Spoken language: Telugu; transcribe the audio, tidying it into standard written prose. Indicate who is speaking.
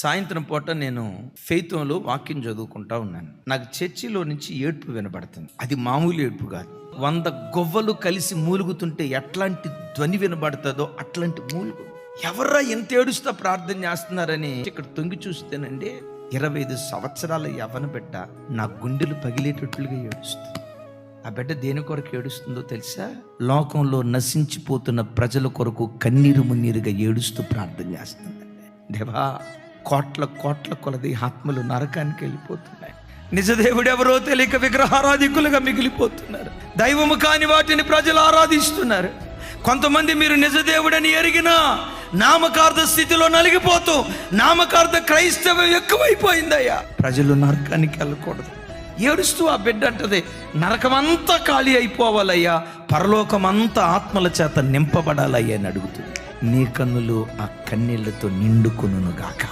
Speaker 1: సాయంత్రం పూట నేను ఫెయిత్లో వాక్యం చదువుకుంటా ఉన్నాను. నాకు చర్చిలో నుంచి ఏడ్పు వినబడుతుంది. అది మామూలు ఏడ్పు కాదు. 100 గొవ్వలు కలిసి మూలుగుతుంటే ఎట్లాంటి ధ్వని వినబడుతుందో అట్లాంటి మూలుగు. ఎవర్రా ఎంత ఏడుస్తా ప్రార్థన చేస్తున్నారని ఇక్కడ తొంగి చూస్తేనండి 25 సంవత్సరాల యవ్వన బిడ్డ నా గుండెలు పగిలేటట్లుగా ఏడుస్తుంది. ఆ బిడ్డ దేని కొరకు ఏడుస్తుందో తెలుసా? లోకంలో నశించిపోతున్న ప్రజల కొరకు కన్నీరు మున్నీరుగా ఏడుస్తూ ప్రార్థన చేస్తుందండి. దేవా, కోట్ల కోట్ల కొలది ఆత్మలు నరకానికి వెళ్ళిపోతున్నాయి. నిజదేవుడు ఎవరో తెలియక విగ్రహారాధికులుగా మిగిలిపోతున్నారు. దైవము కాని వాటిని ప్రజలు ఆరాధిస్తున్నారు. కొంతమంది మీరు నిజదేవుడని ఎరిగినా నామకార్థ స్థితిలో నలిగిపోతూ నామకార్థ క్రైస్తవం ఎక్కువైపోయిందయ్యా. ప్రజలు నరకానికి వెళ్ళకూడదు. ఏడుస్తూ ఆ బిడ్డ అంటది, నరకమంతా ఖాళీ అయిపోవాలయ్యా, పరలోకమంతా ఆత్మల చేత నింపబడాలయ్యా అని అడుగుతుంది. నీ కన్నులు ఆ కన్నీళ్లతో నిండుకొనుగాక.